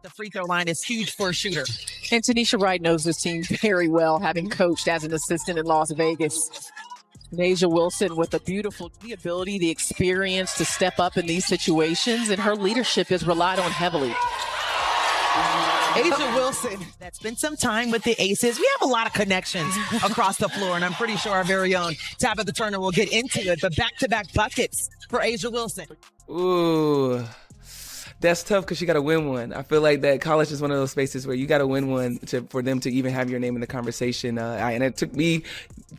The free throw line is huge for a shooter. And Tanisha Wright knows this team very well, having coached as an assistant in Las Vegas. Nasia Wilson with the ability, the experience to step up in these situations, and her leadership is relied on heavily. Asia Wilson, that spent some time with the Aces. We have a lot of connections across the floor, and I'm pretty sure our very own Tabitha Turner will get into it. But back-to-back buckets for Asia Wilson. Ooh, that's tough because you got to win one. I feel like that college is one of those spaces where you got to win one for them to even have your name in the conversation. And it took me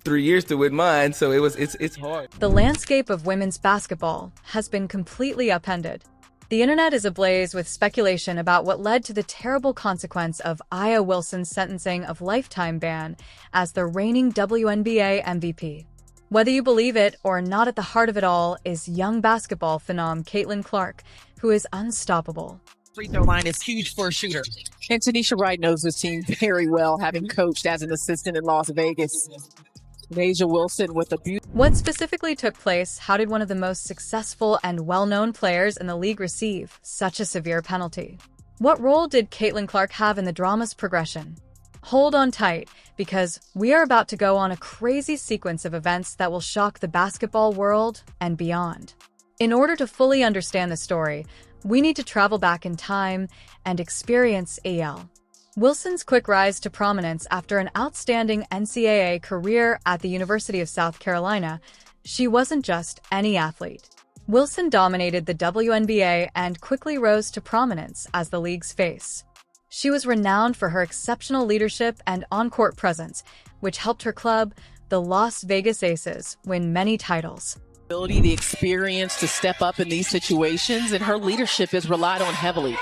3 years to win mine, so it's hard. The landscape of women's basketball has been completely upended. The internet is ablaze with speculation about what led to the terrible consequence of Aya Wilson's sentencing of lifetime ban as the reigning WNBA MVP. Whether you believe it or not, at the heart of it all is young basketball phenom Caitlyn Clark, who is unstoppable. Free throw line is huge for a shooter. And Tanisha Wright knows this team very well, having coached as an assistant in Las Vegas. Nasia Wilson with What specifically took place? How did one of the most successful and well-known players in the league receive such a severe penalty? What role did Caitlyn Clark have in the drama's progression? Hold on tight, because we are about to go on a crazy sequence of events that will shock the basketball world and beyond. In order to fully understand the story, we need to travel back in time and experience AL. Wilson's quick rise to prominence after an outstanding NCAA career at the University of South Carolina. She wasn't just any athlete. Wilson dominated the WNBA and quickly rose to prominence as the league's face. She was renowned for her exceptional leadership and on-court presence, which helped her club, the Las Vegas Aces, win many titles. The experience to step up in these situations, and her leadership is relied on heavily.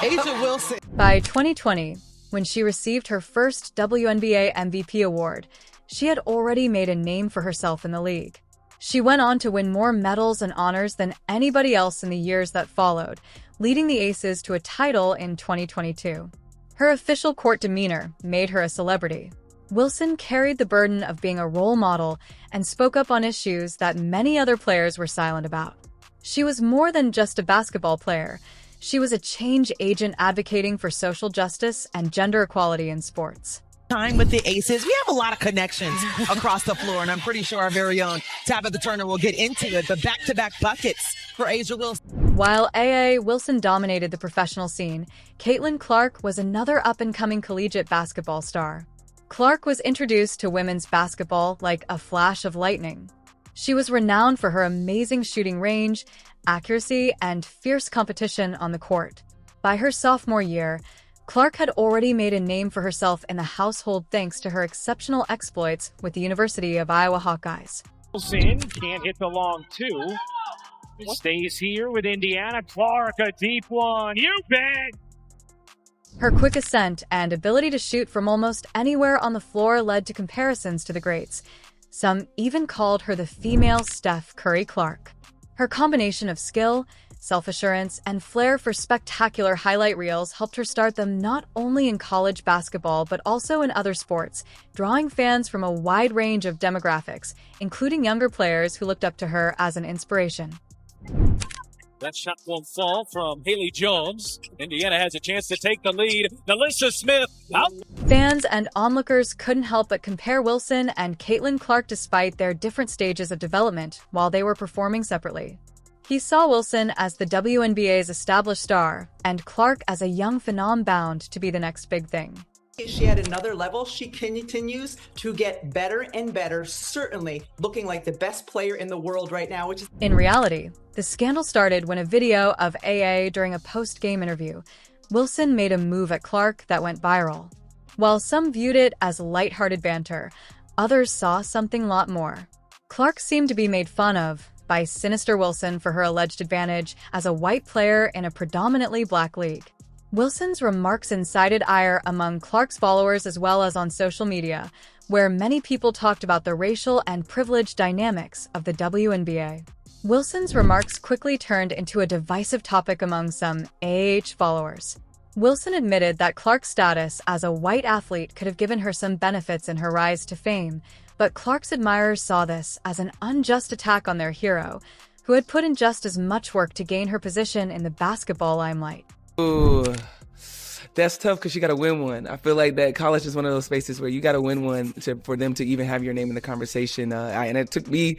Asia Wilson. By 2020, when she received her first WNBA MVP award, she had already made a name for herself in the league. She went on to win more medals and honors than anybody else in the years that followed, leading the Aces to a title in 2022. Her official court demeanor made her a celebrity. Wilson carried the burden of being a role model and spoke up on issues that many other players were silent about. She was more than just a basketball player. She was a change agent advocating for social justice and gender equality in sports. Time with the Aces. We have a lot of connections across the floor, and I'm pretty sure our very own Tabitha Turner will get into it. But back-to-back buckets for Asia Wilson. While A.A. Wilson dominated the professional scene, Caitlyn Clark was another up-and-coming collegiate basketball star. Clark was introduced to women's basketball like a flash of lightning. She was renowned for her amazing shooting range, accuracy, and fierce competition on the court. By her sophomore year, Clark had already made a name for herself in the household thanks to her exceptional exploits with the University of Iowa Hawkeyes. Wilson can't hit the long two. Stays here with Indiana. Clark, a deep one. You bet! Her quick ascent and ability to shoot from almost anywhere on the floor led to comparisons to the greats. Some even called her the female Steph Curry Clark. Her combination of skill, self-assurance, and flair for spectacular highlight reels helped her start them not only in college basketball but also in other sports, drawing fans from a wide range of demographics, including younger players who looked up to her as an inspiration. That shot won't fall from Haley Jones. Indiana has a chance to take the lead. Melissa Smith out. Fans and onlookers couldn't help but compare Wilson and Caitlyn Clark despite their different stages of development while they were performing separately. He saw Wilson as the WNBA's established star and Clark as a young phenom bound to be the next big thing. She had another level. She continues to get better and better, certainly looking like the best player in the world right now. In reality, the scandal started when a video of AA during a post-game interview. Wilson made a move at Clark that went viral. While some viewed it as lighthearted banter, others saw something a lot more. Clark seemed to be made fun of by Sinister Wilson for her alleged advantage as a white player in a predominantly black league. Wilson's remarks incited ire among Clark's followers as well as on social media, where many people talked about the racial and privilege dynamics of the WNBA. Wilson's remarks quickly turned into a divisive topic among some AH followers. Wilson admitted that Clark's status as a white athlete could have given her some benefits in her rise to fame, but Clark's admirers saw this as an unjust attack on their hero, who had put in just as much work to gain her position in the basketball limelight. Ooh, that's tough because you got to win one. I feel like that college is one of those spaces where you got to win one for them to even have your name in the conversation. And it took me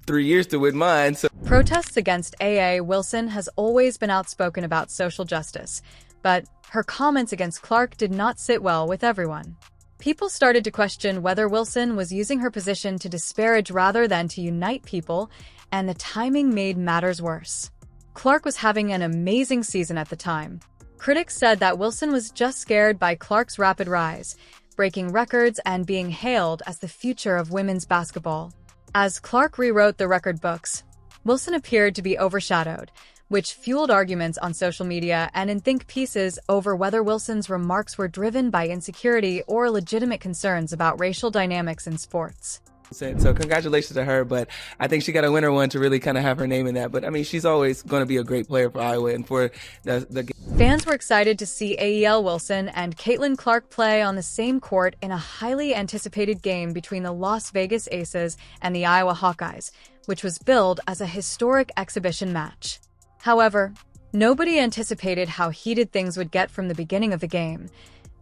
3 years to win mine. So. Protests against AA Wilson has always been outspoken about social justice, but her comments against Clark did not sit well with everyone. People started to question whether Wilson was using her position to disparage rather than to unite people, and the timing made matters worse. Clark was having an amazing season at the time. Critics said that Wilson was just scared by Clark's rapid rise, breaking records and being hailed as the future of women's basketball. As Clark rewrote the record books, Wilson appeared to be overshadowed, which fueled arguments on social media and in think pieces over whether Wilson's remarks were driven by insecurity or legitimate concerns about racial dynamics in sports. So congratulations to her, but I think she got to win her one to really kind of have her name in that. But I mean, she's always going to be a great player for Iowa and for the. Fans were excited to see AEL Wilson and Caitlyn Clark play on the same court in a highly anticipated game between the Las Vegas Aces and the Iowa Hawkeyes, which was billed as a historic exhibition match. However, nobody anticipated how heated things would get from the beginning of the game.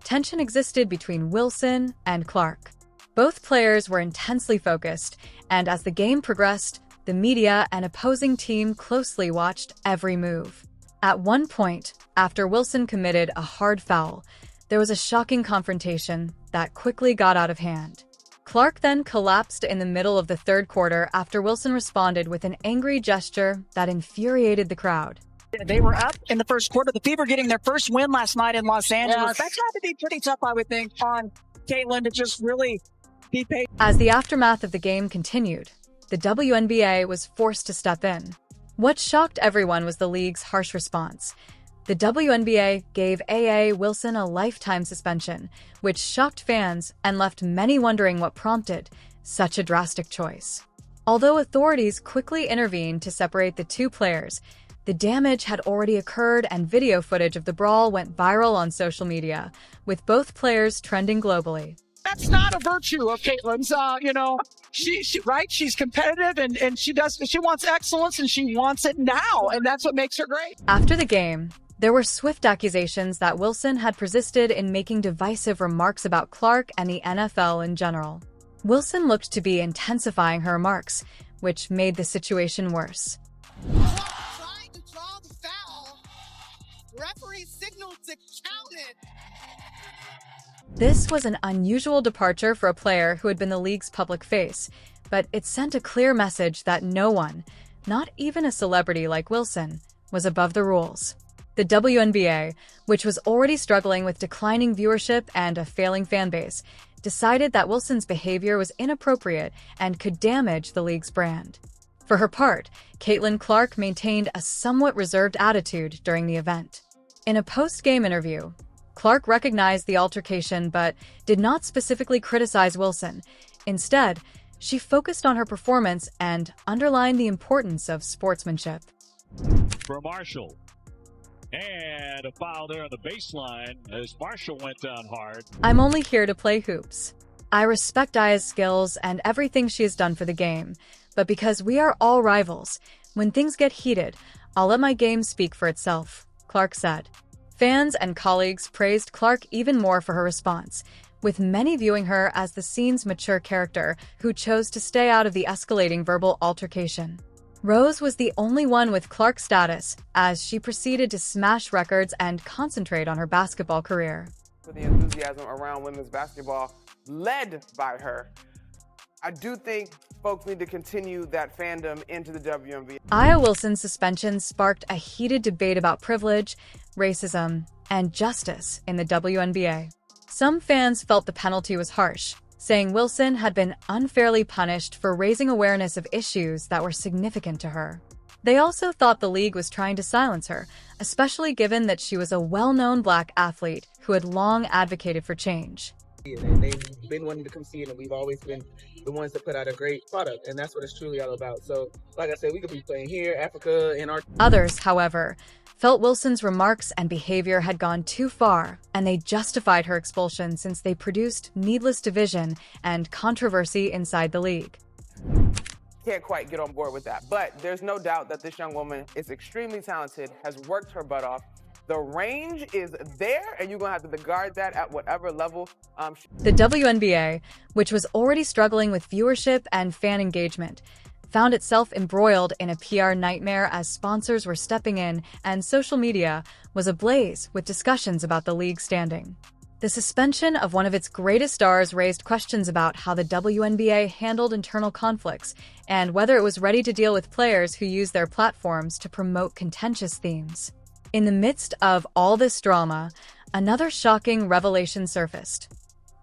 Tension existed between Wilson and Clark. Both players were intensely focused, and as the game progressed, the media and opposing team closely watched every move. At one point, after Wilson committed a hard foul, there was a shocking confrontation that quickly got out of hand. Clark then collapsed in the middle of the third quarter after Wilson responded with an angry gesture that infuriated the crowd. They were up in the first quarter. The Fever getting their first win last night in Los Angeles. That's got to be pretty tough, I would think, on Caitlyn to just really be paid. As the aftermath of the game continued, the WNBA was forced to step in. What shocked everyone was the league's harsh response. The WNBA gave AA Wilson a lifetime suspension, which shocked fans and left many wondering what prompted such a drastic choice. Although authorities quickly intervened to separate the two players, the damage had already occurred and video footage of the brawl went viral on social media, with both players trending globally. That's not a virtue of Caitlyn's. She's competitive and she wants excellence and she wants it now, and that's what makes her great. After the game, there were swift accusations that Wilson had persisted in making divisive remarks about Clark and the NFL in general. Wilson looked to be intensifying her remarks, which made the situation worse. Trying to draw the foul. Referee signaled to count it. This was an unusual departure for a player who had been the league's public face, but it sent a clear message that no one, not even a celebrity like Wilson, was above the rules. The WNBA, which was already struggling with declining viewership and a failing fan base, decided that Wilson's behavior was inappropriate and could damage the league's brand. For her part, Caitlyn Clark maintained a somewhat reserved attitude during the event. In a post-game interview, Clark recognized the altercation but did not specifically criticize Wilson. Instead, she focused on her performance and underlined the importance of sportsmanship. For Marshall. And a foul there on the baseline as Marshall went down hard. I'm only here to play hoops. I respect Aya's skills and everything she has done for the game, but because we are all rivals, when things get heated, I'll let my game speak for itself, Clark said. Fans and colleagues praised Clark even more for her response, with many viewing her as the scene's mature character who chose to stay out of the escalating verbal altercation. Rose was the only one with Clark status, as she proceeded to smash records and concentrate on her basketball career. For the enthusiasm around women's basketball led by her, I do think folks need to continue that fandom into the WNBA. Aya Wilson's suspension sparked a heated debate about privilege, racism, and justice in the WNBA. Some fans felt the penalty was harsh, saying Wilson had been unfairly punished for raising awareness of issues that were significant to her. They also thought the league was trying to silence her, especially given that she was a well-known Black athlete who had long advocated for change. They've been wanting to come see it, and we've always been the ones that put out a great product, and that's what it's truly all about. So, like I said, we could be playing here, Africa, and our... Others, however, felt Wilson's remarks and behavior had gone too far, and they justified her expulsion since they produced needless division and controversy inside the league. Can't quite get on board with that, but there's no doubt that this young woman is extremely talented, has worked her butt off. The range is there, and you're going to have to guard that at whatever level. The WNBA, which was already struggling with viewership and fan engagement, found itself embroiled in a PR nightmare as sponsors were stepping in and social media was ablaze with discussions about the league's standing. The suspension of one of its greatest stars raised questions about how the WNBA handled internal conflicts and whether it was ready to deal with players who use their platforms to promote contentious themes. In the midst of all this drama, another shocking revelation surfaced.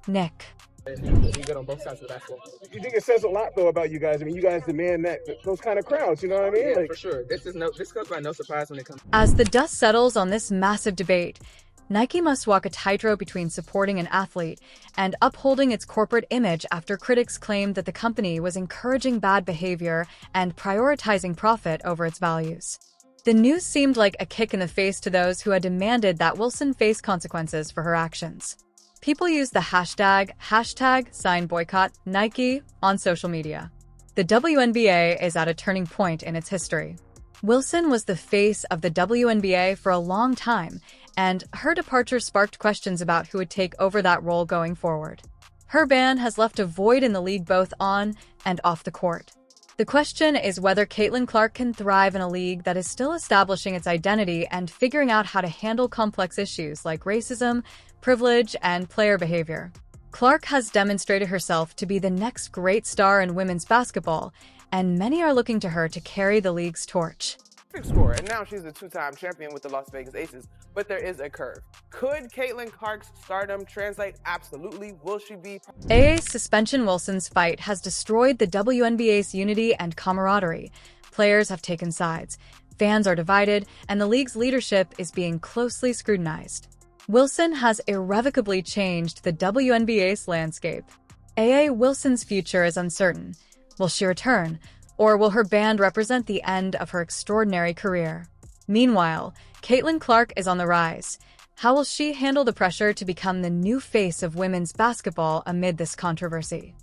Nick. You good on both sides of the basketball. You think it says a lot, though, about you guys? I mean, you guys demand those kind of crowds, you know what I mean? Yeah, for sure. This comes by no surprise when it comes. As the dust settles on this massive debate, Nike must walk a tightrope between supporting an athlete and upholding its corporate image after critics claimed that the company was encouraging bad behavior and prioritizing profit over its values. The news seemed like a kick in the face to those who had demanded that Wilson face consequences for her actions. People used the hashtag #SignBoycottNike on social media. The WNBA is at a turning point in its history. Wilson was the face of the WNBA for a long time, and her departure sparked questions about who would take over that role going forward. Her ban has left a void in the league both on and off the court. The question is whether Caitlyn Clark can thrive in a league that is still establishing its identity and figuring out how to handle complex issues like racism, privilege, and player behavior. Clark has demonstrated herself to be the next great star in women's basketball, and many are looking to her to carry the league's torch. Scorer, and now she's a two-time champion with the Las Vegas Aces, but there is a curve. Could Caitlyn Clark's stardom translate? Absolutely. Will she be? Suspension Wilson's fight has destroyed the WNBA's unity and camaraderie. Players have taken sides, fans are divided, and the league's leadership is being closely scrutinized. Wilson has irrevocably changed the WNBA's landscape. Wilson's future is uncertain. Will she return? Or will her ban represent the end of her extraordinary career? Meanwhile, Caitlyn Clark is on the rise. How will she handle the pressure to become the new face of women's basketball amid this controversy?